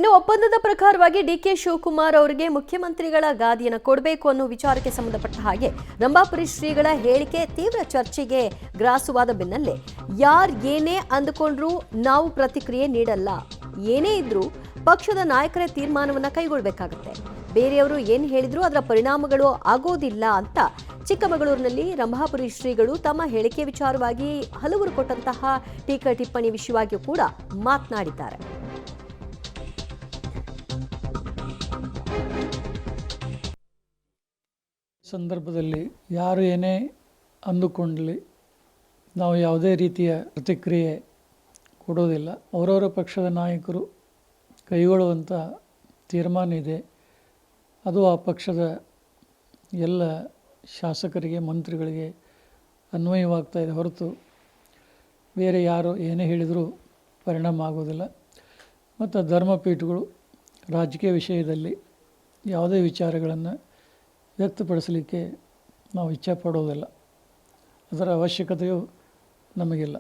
ಇನ್ನು ಒಪ್ಪಂದದ ಪ್ರಕಾರವಾಗಿ ಡಿಕೆ ಶಿವಕುಮಾರ್ ಅವರಿಗೆ ಮುಖ್ಯಮಂತ್ರಿಗಳ ಗಾದಿಯನ್ನು ಕೊಡಬೇಕು ಅನ್ನೋ ವಿಚಾರಕ್ಕೆ ಸಂಬಂಧಪಟ್ಟ ಹಾಗೆ ರಂಭಾಪುರಿ ಶ್ರೀಗಳ ಹೇಳಿಕೆ ತೀವ್ರ ಚರ್ಚೆಗೆ ಗ್ರಾಸವಾದ ಬೆನ್ನಲ್ಲೇ ಯಾರು ಏನೇ ಅಂದುಕೊಂಡ್ರೂ ನಾವು ಪ್ರತಿಕ್ರಿಯೆ ನೀಡಲ್ಲ, ಏನೇ ಇದ್ರೂ ಪಕ್ಷದ ನಾಯಕರೇ ತೀರ್ಮಾನವನ್ನ ಕೈಗೊಳ್ಳಬೇಕಾಗುತ್ತೆ, ಬೇರೆಯವರು ಏನು ಹೇಳಿದ್ರು ಅದರ ಪರಿಣಾಮಗಳು ಆಗೋದಿಲ್ಲ ಅಂತ ಚಿಕ್ಕಮಗಳೂರಿನಲ್ಲಿ ರಂಭಾಪುರಿ ಶ್ರೀಗಳು ತಮ್ಮ ಹೇಳಿಕೆ ವಿಚಾರವಾಗಿ ಹಲವರು ಕೊಟ್ಟಂತಹ ಟೀಕಾ ಟಿಪ್ಪಣಿ ವಿಷಯವಾಗಿಯೂ ಕೂಡ ಮಾತನಾಡಿದ್ದಾರೆ. ಸಂದರ್ಭದಲ್ಲಿ ಯಾರು ಏನೇ ಅಂದುಕೊಂಡಲಿ ನಾವು ಯಾವುದೇ ರೀತಿಯ ಪ್ರತಿಕ್ರಿಯೆ ಕೊಡೋದಿಲ್ಲ. ಅವರವರ ಪಕ್ಷದ ನಾಯಕರು ಕೈಗೊಳ್ಳುವಂಥ ತೀರ್ಮಾನ ಇದೆ, ಅದು ಆ ಪಕ್ಷದ ಎಲ್ಲ ಶಾಸಕರಿಗೆ ಮಂತ್ರಿಗಳಿಗೆ ಅನ್ವಯವಾಗ್ತಾ ಇದೆ ಹೊರತು ಬೇರೆ ಯಾರು ಏನೇ ಹೇಳಿದರೂ ಪರಿಣಾಮ ಆಗೋದಿಲ್ಲ. ಮತ್ತು ಧರ್ಮಪೀಠಗಳು ರಾಜಕೀಯ ವಿಷಯದಲ್ಲಿ ಯಾವುದೇ ವಿಚಾರಗಳನ್ನು ವ್ಯಕ್ತಪಡಿಸಲಿಕ್ಕೆ ನಾವು ಇಚ್ಛೆ ಪಡೋದಿಲ್ಲ, ಅದರ ಅವಶ್ಯಕತೆಯೂ ನಮಗಿಲ್ಲ.